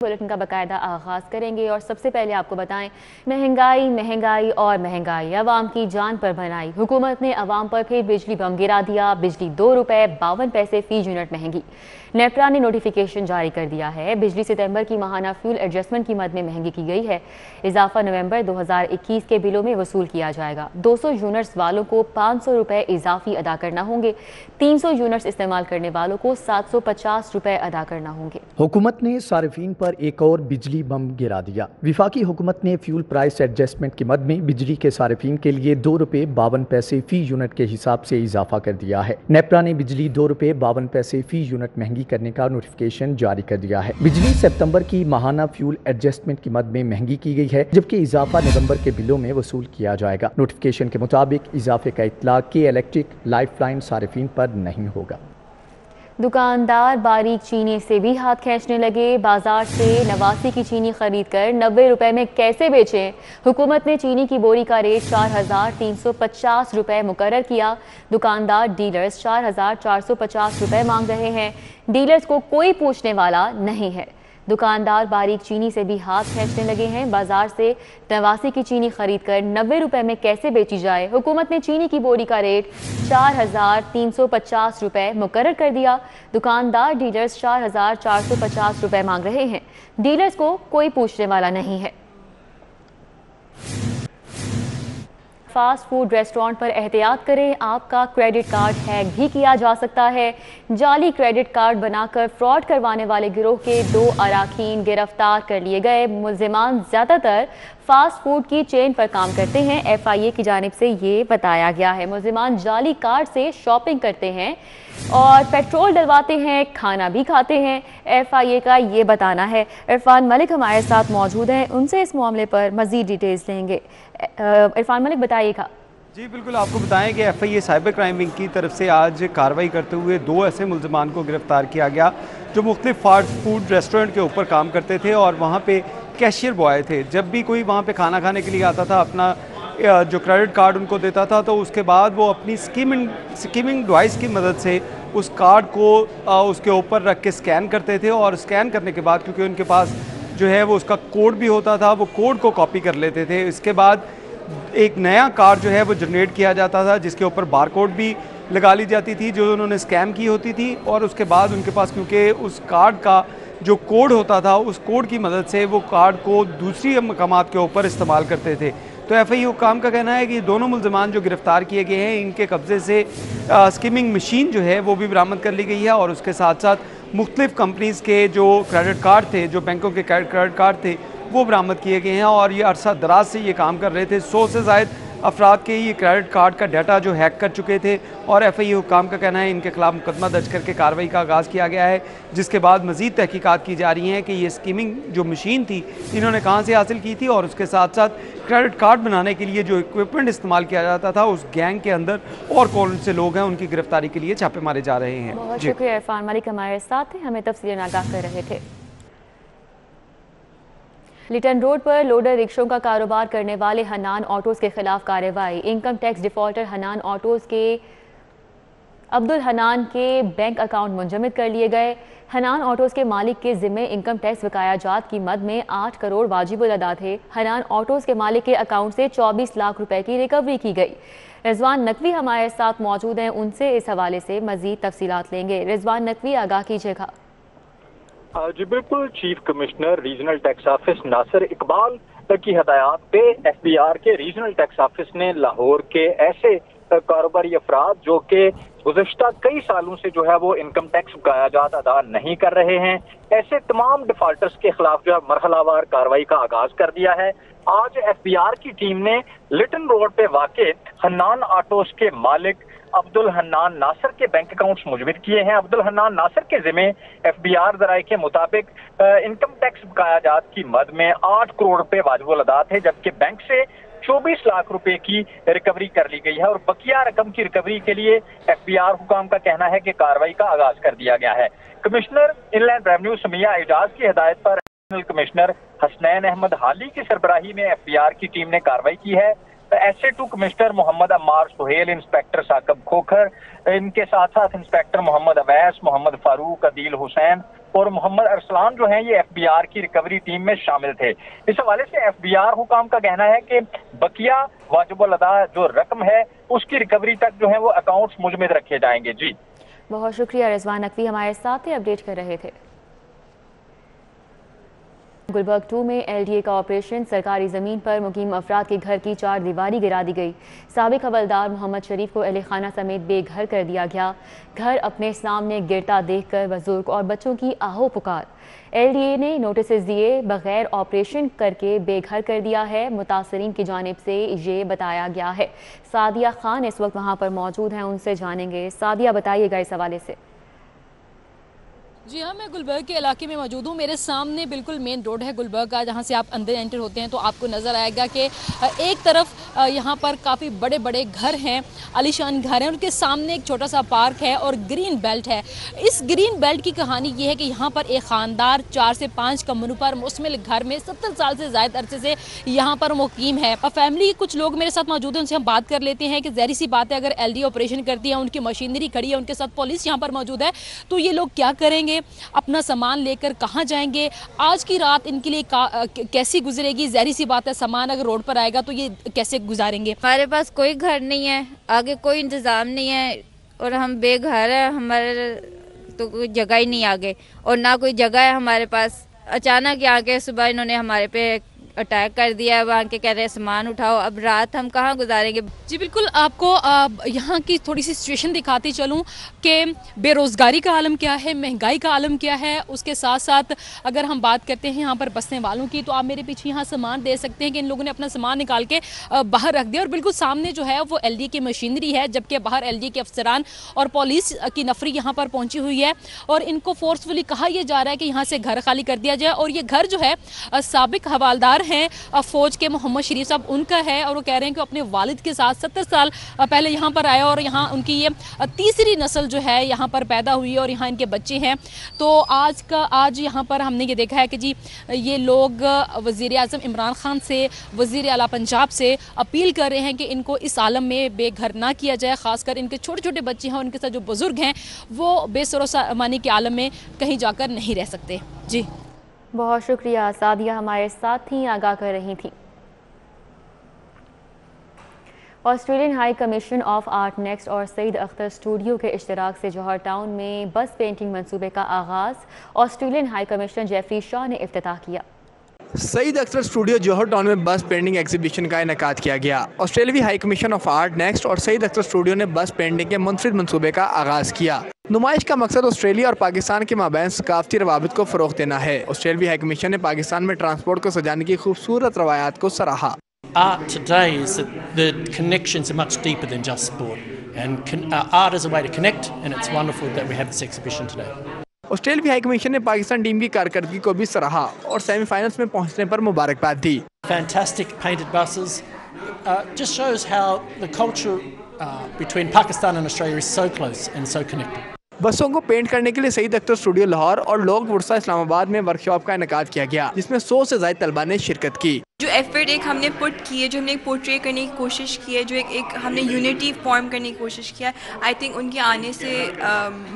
Bulletin का बाकायदा आगाज़ करेंगे और सबसे पहले आपको बताएं, महंगाई और महंगाई अवाम की जान पर बनाई। हुकूमत ने अवाम पर फिर बिजली बम गिरा दिया। बिजली 2 रुपए 52 पैसे फी यूनिट महंगी। नेपरा ने नोटिफिकेशन जारी कर दिया है। बिजली सितंबर की माहाना फ्यूल एडजस्टमेंट की मद में महंगी की गई है। इजाफा नवंबर 2021 के बिलों में वसूल किया जाएगा। 200 यूनिट्स वालों को 500 रुपए इजाफी अदा करना होंगे। 300 यूनिट्स इस्तेमाल करने वालों को 750 रुपए अदा करना होंगे। हुकूमत ने सारिफीन पर एक और बिजली बम गिरा दिया। विफाकी हुकूमत ने फ्यूल प्राइस एडजस्टमेंट की मद में बिजली के सारिफीन के लिए 2 रुपए 52 पैसे फी यूनिट के हिसाब से इजाफा कर दिया है। नेपरा ने बिजली 2 रुपए 52 पैसे फी यूनिट महंगी करने का नोटिफिकेशन जारी कर दिया है। बिजली सितंबर की माहाना फ्यूल एडजस्टमेंट की मद में महंगी की गई है, जबकि इजाफा नवंबर के बिलों में वसूल किया जाएगा। नोटिफिकेशन के मुताबिक इजाफे का इतलाक के इलेक्ट्रिक लाइफलाइन सारिफीन पर नहीं होगा। दुकानदार बारीक चीनी से भी हाथ खींचने लगे। बाजार से 89 की चीनी खरीद कर 90 रुपए में कैसे बेचें? हुकूमत ने चीनी की बोरी का रेट 4,350 रुपए मुकर्रर किया। दुकानदार डीलर्स 4,450 रुपए मांग रहे हैं। डीलर्स को कोई पूछने वाला नहीं है। दुकानदार बारीक चीनी से भी हाथ खींचने लगे हैं। बाजार से 89 की चीनी खरीद कर 90 रुपए में कैसे बेची जाए? हुकूमत ने चीनी की बोरी का रेट 4,350 रुपए मुकर्रर कर दिया। दुकानदार डीलर्स 4,450 रुपए मांग रहे हैं। डीलर्स को कोई पूछने वाला नहीं है। फास्ट फूड रेस्टोरेंट पर एहतियात करें, आपका क्रेडिट कार्ड हैक भी किया जा सकता है। जाली क्रेडिट कार्ड बनाकर फ्रॉड करवाने वाले गिरोह के 2 अराकीन गिरफ्तार कर लिए गए। मुलजिमान ज़्यादातर फास्ट फूड की चेन पर काम करते हैं। FIA की जानिब से ये बताया गया है। मुलजिमान जाली कार्ड से शॉपिंग करते हैं और पेट्रोल डलवाते हैं, खाना भी खाते हैं। FIA का ये बताना है। इरफान मलिक हमारे साथ मौजूद हैं, उनसे इस मामले पर मज़ीद डिटेल्स लेंगे। इरफान मलिक बताइएगा। जी बिल्कुल, आपको बताएं कि FIA साइबर क्राइम विंग की तरफ से आज कार्रवाई करते हुए 2 ऐसे मुलजमान को गिरफ्तार किया गया जो मुख्तलिफ फास्ट फूड रेस्टोरेंट के ऊपर काम करते थे और वहाँ पे कैशियर बॉय थे। जब भी कोई वहाँ पे खाना खाने के लिए आता था, अपना जो क्रेडिट कार्ड उनको देता था, तो उसके बाद वो अपनी स्कीमिंग डिवाइस की मदद से उस कार्ड को उसके ऊपर रख के स्कैन करते थे और स्कैन करने के बाद, क्योंकि उनके पास जो है वो उसका कोड भी होता था, वो कोड को कॉपी कर लेते थे। इसके बाद एक नया कार्ड जो है वो जनरेट किया जाता था, जिसके ऊपर बारकोड भी लगा ली जाती थी जो उन्होंने स्कैम की होती थी। और उसके बाद उनके पास, क्योंकि उस कार्ड का जो कोड होता था, उस कोड की मदद से वो कार्ड को दूसरी मकामात के ऊपर इस्तेमाल करते थे। तो FIA हुकाम का कहना है कि दोनों मुलजमान जो गिरफ्तार किए गए हैं, इनके कब्जे से स्कीमिंग मशीन जो है वो भी बरामद कर ली गई है और उसके साथ साथ मुख्तलिफ कंपनीज़ के जो क्रेडिट कार्ड थे, जो बैंकों के क्रेडिट कार्ड थे, वो बरामद किए गए हैं। और ये अरसा दराज से ये काम कर रहे थे। 100 से ज़ायद अफराद के ये क्रेडिट कार्ड का डाटा जो हैक कर चुके थे और FIA हुकाम का कहना है इनके खिलाफ मुकदमा दर्ज करके कार्रवाई का आगाज़ किया गया है, जिसके बाद मज़ीद तहकीकात की जा रही हैं कि ये स्कीमिंग जो मशीन थी इन्होंने कहाँ से हासिल की थी और उसके साथ साथ क्रेडिट कार्ड बनाने के लिए जो इक्विपमेंट इस्तेमाल किया जाता था, उस गैंग के अंदर और कौन से लोग हैं, उनकी गिरफ्तारी के लिए छापे मारे जा रहे हैं। बहुत शुक्रिया इरफान मलिक हमारे साथ थे, हमें तफसीलन आगाह कर रहे थे। लिटन रोड पर लोडर रिक्शों का कारोबार करने वाले हनान ऑटोज़ के खिलाफ कार्रवाई। Income tax defaulter Hanan autos के अब्दुल हनान के बैंक अकाउंट मुंजमद कर लिए गए। हनान ऑटोज़ के मालिक के ज़िम्मे इनकम टैक्स बकाया जात की मद में 8 करोड़ वाजिबुल अदा थे। हनान ऑटोज़ के मालिक के अकाउंट से 24 लाख रुपए की रिकवरी की गई। रिजवान नकवी हमारे साथ मौजूद हैं, उनसे इस हवाले से मज़ीद तफसीलात लेंगे। रिजवान नकवी, आगाह कीजिएगा। जी बिल्कुल, chief commissioner regional tax office Nasir Iqbal की हदायत पे FBR के रीजनल टैक्स ऑफिस ने लाहौर के ऐसे कारोबारी अफराद जो कि गुज़श्ता कई सालों से जो है वो इनकम टैक्स बकाया जात अदा नहीं कर रहे हैं, ऐसे तमाम डिफॉल्टर्स के खिलाफ जो है मरहलावार कार्रवाई का आगाज कर दिया है। आज FBR की टीम ने लिटन रोड पे वाक़े हन्नान ऑटोस के मालिक अब्दुल हन्नान नासिर के बैंक अकाउंट्स मुजमिद किए हैं। अब्दुल हन्नान नासिर के जिम्मे FBR ज़राए के मुताबिक इनकम टैक्स बकाया जात की मद में 8 करोड़ रुपए वाजिबुल अदा थे, जबकि बैंक से 24 लाख रुपए की रिकवरी कर ली गई है और बकिया रकम की रिकवरी के लिए FBR हुकाम का कहना है कि कार्रवाई का आगाज कर दिया गया है। Commissioner inland revenue Samia Ejaz की हिदायत पर कमिश्नर हसनैन अहमद हाली की सरबराही में FBR की टीम ने कार्रवाई की है। SA2 commissioner Mohammad Ammar Suhail, inspector Saqib Khokhar, इनके साथ साथ इंस्पेक्टर मोहम्मद अवैस, मोहम्मद फारूक, अदील हुसैन اور محمد ارسلان جو ہیں یہ FBR کی ریکوری ٹیم میں شامل تھے۔ اس حوالے سے FBR حکام کا کہنا ہے کہ بقیہ واجب الادا جو رقم ہے اس کی ریکوری تک جو ہے وہ اکاؤنٹس مجمد رکھے جائیں گے۔ جی بہت شکریہ رضوان نقوی ہمارے ساتھ اپڈیٹ کر رہے تھے۔ گلبرگ 2 میں LDA کا آپریشن، سرکاری زمین پر مقیم افراد کے گھر کی 4 دیواری گرا دی گئی۔ سابق حوالدار محمد شریف کو اہل خانہ سمیت بے گھر کر دیا گیا۔ گھر اپنے سامنے گرتا دیکھ کر بزرگ اور بچوں کی آہو پکار۔ LDA نے نوٹسز دیے بغیر آپریشن کر کے بے گھر کر دیا ہے۔ متاثرین کی جانب سے یہ بتایا گیا ہے۔ سعدیہ خان اس وقت وہاں پر موجود ہیں، ان سے جانیں گے۔ سعدیہ بتائیے گا اس حوالے سے۔ جی ہاں، میں گلبرگ کے علاقے میں موجود ہوں۔ میرے سامنے بالکل مین روڈ ہے گلبرگ کا، جہاں سے آپ اندر انٹر ہوتے ہیں تو آپ کو نظر آئے گا کہ ایک طرف یہاں پر کافی بڑے بڑے گھر ہیں، عالیشان گھر ہیں، ان کے سامنے ایک چھوٹا سا پارک ہے اور گرین بیلٹ ہے۔ اس گرین بیلٹ کی کہانی یہ ہے کہ یہاں پر ایک خاندار 4 سے 5 کمروں پر مشتمل گھر میں 70 سال سے زائد عرصے سے یہاں پر مقیم ہے۔ فیملی کچھ لوگ میرے ساتھ موجود ہیں، ان سے ہم بات کر لیتے ہیں کہ ظاہر سی بات ہے اگر LDA آپریشن کرتی ہے، ان کی مشینری کھڑی ہے، ان کے ساتھ پولیس یہاں پر موجود ہے، تو یہ لوگ کیا کریں گے، اپنا سامان لے کر کہاں جائیں گے، آج کی رات ان کے لیے کیسی گزرے گی؟ ظاہری سی بات ہے سامان اگر روڈ پر آئے گا تو یہ کیسے گزاریں گے؟ ہمارے پاس کوئی گھر نہیں ہے، آگے کوئی انتظام نہیں ہے اور ہم بے گھر ہیں، ہمارے تو کوئی جگہ ہی نہیں آگے اور نہ کوئی جگہ ہے ہمارے پاس۔ اچانک آ کے صبح انہوں نے ہمارے پہ اٹیک کر دیا، وہاں کے کہہ رہے سامان اٹھاؤ، اب رات ہم کہاں گزاریں گے؟ جی بالکل، آپ کو یہاں کی تھوڑی سی سچویشن دکھاتی چلوں کہ بے روزگاری کا عالم کیا ہے، مہنگائی کا عالم کیا ہے۔ اس کے ساتھ ساتھ اگر ہم بات کرتے ہیں یہاں پر بسنے والوں کی، تو آپ میرے پیچھے یہاں سامان دے سکتے ہیں کہ ان لوگوں نے اپنا سامان نکال کے باہر رکھ دیا اور بالکل سامنے جو ہے وہ LDA کی مشینری ہے، جبکہ باہر LDA کے افسران اور پولیس کی نفری یہاں پر پہنچی ہوئی ہے اور ان کو فورسفلی کہا یہ جا رہا ہے کہ یہاں سے گھر خالی کر دیا جائے۔ اور یہ گھر جو ہے سابق حوالدار ہیں فوج کے محمد شریف صاحب، ان کا ہے اور وہ کہہ رہے ہیں کہ اپنے والد کے ساتھ 70 سال پہلے یہاں پر آیا اور یہاں ان کی یہ تیسری نسل جو ہے یہاں پر پیدا ہوئی اور یہاں ان کے بچے ہیں۔ تو آج یہاں پر ہم نے یہ دیکھا ہے کہ جی یہ لوگ وزیر اعظم عمران خان سے، وزیر اعلیٰ پنجاب سے اپیل کر رہے ہیں کہ ان کو اس عالم میں بے گھر نہ کیا جائے، خاص کر ان کے چھوٹے چھوٹے بچے ہیں، ان کے ساتھ جو بزرگ ہیں وہ بے سر و سامانی کے عالم میں کہیں جا کر نہیں رہ سکتے۔ جی بہت شکریہ سعدیہ، ہمارے ساتھ ہی آگاہ کر رہی تھیں۔ Australian high commission of art next اور سعید اختر اسٹوڈیو کے اشتراک سے جوہر ٹاؤن میں بس پینٹنگ منصوبے کا آغاز آسٹریلین ہائی کمشنر جیفری شاہ نے افتتاح کیا۔ سعید اختر اسٹوڈیو جوہر ٹاؤن میں بس پینٹنگ ایگزیبیشن کا انعقاد کیا گیا۔ آسٹریلوی high commission of art next اور سعید اختر اسٹوڈیو نے بس پینٹنگ کے منفرد منصوبے کا آغاز کیا۔ نمائش کا مقصد آسٹریلیا اور پاکستان کے مابین ثقافتی روابط کو فروغ دینا ہے۔ آسٹریلوی ہائی کمیشن نے پاکستان میں ٹرانسپورٹ کو سجانے کی خوبصورت روایات کو سراہا۔ Art today is that the connections are much deeper than just sport, and art is a way to connect, and it's wonderful that we have this exhibition today. آسٹریلوی ہائی کمیشن نے Pakistan team کی کارکردگی کو بھی سراہا اور semi finals میں پہنچنے پر مبارکباد دی۔ Fantastic painted buses just shows how the culture between Pakistan and Australia is so close and so connected. بسوں کو پینٹ کرنے کے لیے سعید اختر اسٹوڈیو لاہور اور لوگ ورثہ اسلام آباد میں ورکشاپ کا انعقاد کیا گیا، جس میں 100 سے زائد طلباء نے شرکت کی۔ جو ایفرٹ ایک ہم نے پٹ کی ہے، جو ہم نے پورٹری کرنے کی کوشش کی ہے، جو ایک ہم نے یونٹی فارم کرنے کی کوشش کیا ہے، آئی تھنک ان کے آنے سے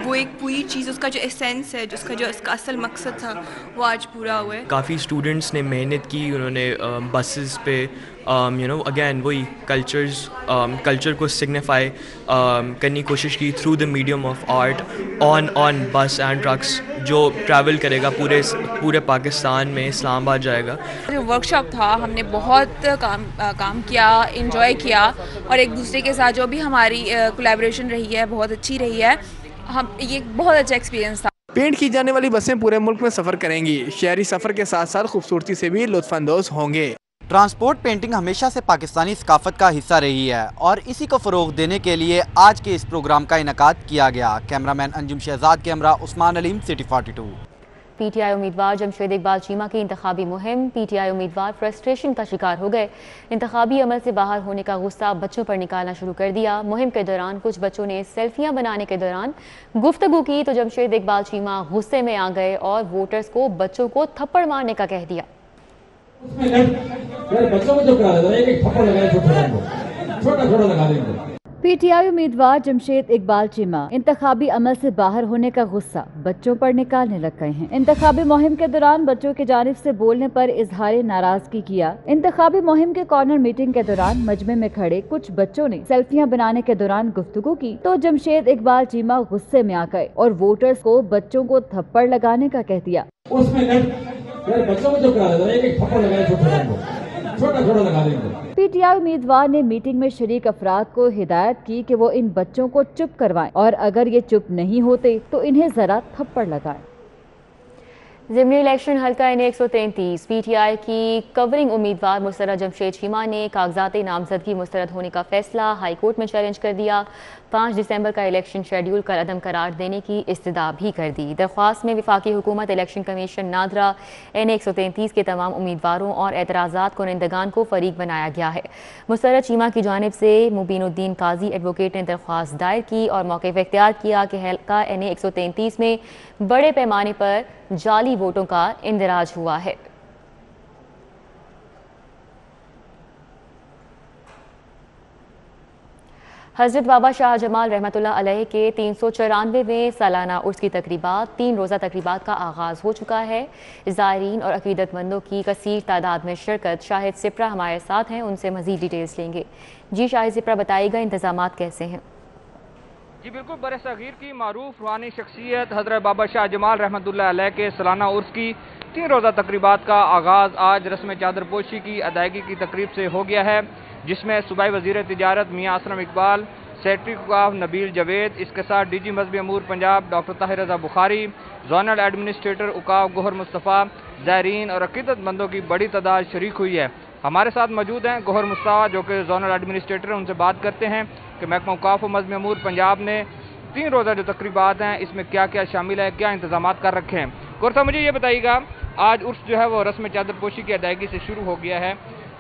وہ ایک پوری چیز، اس کا جو ایسنس ہے، جو اس کا اصل مقصد تھا، وہ آج پورا ہوا ہے۔ کافی اسٹوڈنٹس نے محنت کی، انہوں نے بسز پہ اگین وہی کلچر کو سگنیفائی کرنے کی کوشش کی through the medium of art on bus and tricks, جو ٹریول کرے گا پورے پاکستان میں، اسلام آباد جائے گا۔ جو ورکشاپ تھا ہم نے بہت کام کیا، انجوائے کیا، اور ایک دوسرے کے ساتھ جو بھی ہماری کولیبریشن رہی ہے بہت اچھی رہی ہے۔ یہ بہت اچھا ایکسپیرینس تھا۔ پینٹ کی جانے والی بسیں پورے ملک میں سفر کریں گی، شہری سفر کے ساتھ ساتھ خوبصورتی سے بھی لطف اندوز ہوں گے۔ ٹرانسپورٹ پینٹنگ ہمیشہ سے پاکستانی ثقافت کا حصہ رہی ہے اور اسی کو فروغ دینے کے لیے آج کے اس پروگرام کا انعقاد کیا گیا۔ کیمرامین انجم شہزاد کے ہمراہ عثمان علیم، سٹی 42۔ پی ٹی آئی امیدوار جمشید اقبال چیمہ کی انتخابی مہم، پی ٹی آئی امیدوار فرسٹریشن کا شکار ہو گئے۔ انتخابی عمل سے باہر ہونے کا غصہ بچوں پر نکالنا شروع کر دیا۔ مہم کے دوران کچھ بچوں نے سیلفیاں بنانے کے دوران گفتگو کی تو جمشید اقبال چیمہ غصے میں آ گئے اور ووٹرز کو بچوں کو تھپڑ مارنے کا کہہ دیا۔ بچوں کو جو کرا دیتا ہے ایک تھپڑ لگائے چھوٹا چھوٹا لگا دیں گے۔ PTI उम्मीदवार जमशेद इकबाल चीमा इंतखाबी अमल से बाहर होने का गुस्सा बच्चों पर निकालने लग गए हैं। इंतखाबी मुहिम के दौरान बच्चों की जानिब से बोलने पर इजहार नाराजगी किया। इंतखाबी मुहिम के कॉर्नर मीटिंग के दौरान मजमे में खड़े कुछ बच्चों ने सेल्फियां बनाने के दौरान गुफ्तगू की तो जमशेद इकबाल चीमा गुस्से में आ गए और वोटर्स को बच्चों को थप्पड़ लगाने का कह दिया। PTI उम्मीदवार ने मीटिंग में शरीक अफराद को हिदायत की कि वो इन बच्चों को चुप करवाएं और अगर ये चुप नहीं होते तो इन्हें जरा थप्पड़ लगाएं। ज़िमनी इलेक्शन हल्का NA 133 PTI की कवरिंग उम्मीदवार मुस्तरद जमशेद चीमा ने कागजात नामजदगी मुस्तरद होने का फैसला हाई कोर्ट में चैलेंज कर दिया। 5 दिसंबर का इलेक्शन शेड्यूल कर अदम करार देने की इस्तदा भी कर दी। दरख्वास्त में वफाकी हुकूमत, इलेक्शन कमीशन नादरा, NA 133 के तमाम उम्मीदवारों और एतराज़ात कुनिंदगान को फरीक बनाया गया है। मुस्तरद चीमा की जानिब से मुबीनुद्दीन काजी एडवोकेट ने दरख्वास्त दायर की और मौक़िफ़ इख्तियार किया कि हल्का NA 133 में बड़े पैमाने पर जाली वोटों का इंदराज हुआ है। हज़रत बाबा शाह जमाल रहमतुल्लाह अलैह के 394वें सालाना उर्स की तकरीबात 3 रोज़ा तकरीबात का आगाज़ हो चुका है। ज़ायरीन और अक़ीदतमंदों की कसीर तादाद में शिरकत। शाहिद सिप्रा हमारे साथ हैं, उनसे मज़ीद डिटेल्स लेंगे। जी शाहिद सिप्रा, बताइएगा इंतज़ामात कैसे हैं? जी बिल्कुल, बरसगीर की मारूफ रूहानी शख्सियत हज़रत बाबा शाह जमाल रहमतुल्लाह अलैह के सालाना उर्स की 3 रोज़ा तकरीबात का आगाज़ आज रस्म चादरपोशी की अदायगी की तकरीब से हो गया है, जिसमें सूबाई वज़ीर तिजारत मियाँ असलम इकबाल, सेक्रेटरी उकाफ नबील जवेद, इसके साथ DG मज़हबी अमूर पंजाब डॉक्टर ताहिर रज़ा बुखारी, जोनल एडमिनिस्ट्रेटर उकाफ गोहर मुस्तफ़ा, ज़ायरीन और अक़ीदतमंदों की बड़ी तादाद शरीक हुई है। हमारे साथ मौजूद हैं गोहर मुस्तफ़ा जो कि जोनल एडमिनिस्ट्रेटर हैं, उनसे बात करते हैं कि महकमा उकाफ और मज़हबी अमूर पंजाब ने 3 रोज़ा जो तकरीबात हैं इसमें क्या क्या शामिल है, क्या इंतज़ाम कर रखे हैं। गोहर साहब, मुझे ये बताइएगा, आज उर्स जो है वो रस्म चादरपोशी की अदायगी से शुरू हो गया है,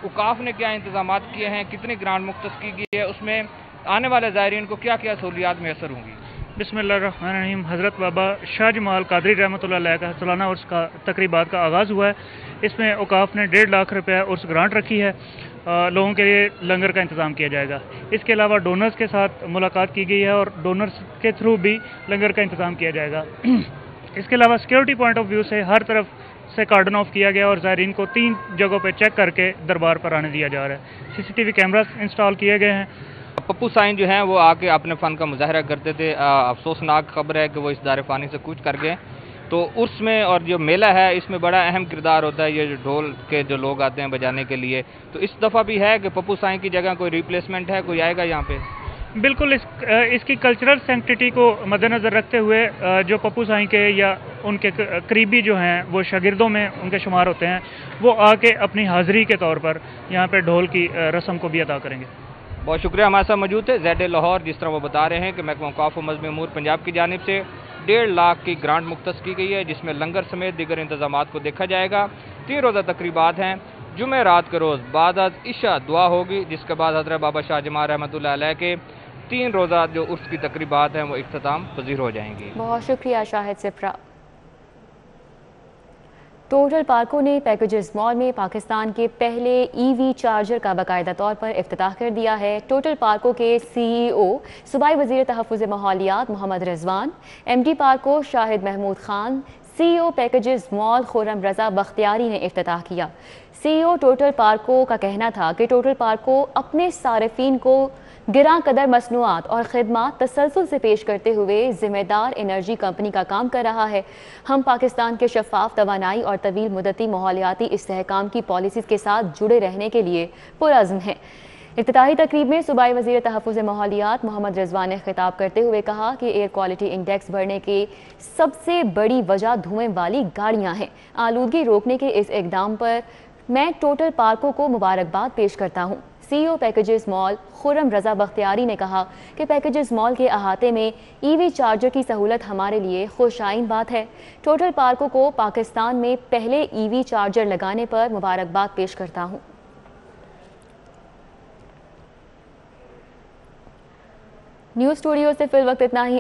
उकाफ ने क्या इंतज़ाम किए हैं, कितनी ग्रांट मुख्तस की गई है, उसमें आने वाले ज़ायरीन को क्या क्या सहूलियात मैसर होंगी? बिस्मिल्लाहिर्रहमानिर्रहीम। हज़रत बाबा शाह जमाल कादरी रहमतुल्लाह अलैह का सालाना उर्स का तकरीबात का आगाज़ हुआ है। इसमें औकाफ ने 1.5 लाख रुपया उर्स ग्रांट रखी है। लोगों के लिए लंगर का इंतज़ाम किया जाएगा। इसके अलावा डोनर्स के साथ मुलाकात की गई है और डोनर्स के थ्रू भी लंगर का इंतज़ाम किया जाएगा। इसके अलावा सिक्योरिटी पॉइंट ऑफ व्यू से हर तरफ से कार्डन ऑफ किया गया और ज़ायरीन को 3 जगहों पर चेक करके दरबार पर आने दिया जा रहा है। CCTV कैमरास इंस्टॉल किए गए हैं। पप्पू साईं जो हैं वो आके अपने फ़न का मुजाहरा करते थे। अफसोसनाक खबर है कि वो इस दार फ़ानी से कूच कर गए। तो उर्स में और जो मेला है इसमें बड़ा अहम किरदार होता है, ये जो ढोल के जो लोग आते हैं बजाने के लिए। तो इस दफ़ा भी है कि पप्पू साईं की जगह कोई रिप्लेसमेंट है, कोई आएगा यहाँ पे? बिल्कुल, इसकी कल्चरल सेंक्टिटी को मद्देनज़र रखते हुए जो पप्पू साईं के या उनके करीबी जो हैं वो शागिर्दों में उनके शुमार होते हैं, वो आके अपनी हाज़िरी के तौर पर यहाँ पे ढोल की रस्म को भी अदा करेंगे। बहुत शुक्रिया। हमारे साथ मौजूद थे ZA लाहौर, जिस तरह वो बता रहे हैं कि महकमा औक़ाफ़ व मज़हबी अमूर पंजाब की जानिब से 1.5 लाख की ग्रांट मुख्तस की गई है, जिसमें लंगर समेत दीगर इंतज़ामात को देखा जाएगा। 3 रोज़ा तकरीबात हैं। जुमे रात के रोज़ बाद इशा दुआ होगी, जिसके बाद हज़रत बाबा शाह जमाल रहमतुल्लाह अलैह के 3 रोज़ा जो उर्स की तकरीबात हैं वो इख्तिताम पज़ीर हो जाएंगी। बहुत शुक्रिया शाहिद सिप्रा। टोटल पार्को ने पैकेजेस मॉल में पाकिस्तान के पहले EV चार्जर का बाकायदा तौर पर इफ्तिताह कर दिया है। टोटल पार्को के CEO सूबाई वज़ीर तहफ़्फ़ुज़ माहौलियात मोहम्मद रिजवान, MD पार्को शाहिद महमूद खान, CEO पैकेजेस मॉल खुर्रम रज़ा बख्तियारी ने इफ्तिताह किया। CEO टोटल पार्को का कहना था कि टोटल पार्को अपने सारिफीन को गिरां कदर मसनूआत और खिदमात तसलसल से पेश करते हुए ज़िम्मेदार एनर्जी कंपनी का काम कर रहा है। हम पाकिस्तान के शफ़ाफ तवानाई और तवील मुद्दती माहौलियाती इस्तेहकाम की पॉलिसीज़ के साथ जुड़े रहने के लिए पुरअज़्म हैं। इफ्तिताही तकरीब में सूबाई वज़ीर तहफ़्फ़ुज़ माहौलियात मोहम्मद रिजवान ने खिताब करते हुए कहा कि एयर क्वालिटी इंडेक्स बढ़ने की सबसे बड़ी वजह धुएं वाली गाड़ियाँ हैं। आलूदगी रोकने के इस इक़दाम पर मैं टोटल पार्को को मुबारकबाद पेश करता हूँ। CEO पैकेजेस मॉल खुर्रम रज़ा बख्तियारी ने कहा कि पैकेजेस मॉल के अहाते में EV चार्जर की सहूलत हमारे लिए खुशाइन बात है। टोटल पार्को को पाकिस्तान में पहले EV चार्जर लगाने पर मुबारकबाद पेश करता हूँ। न्यूज़ स्टूडियो से फिल वक्त इतना ही।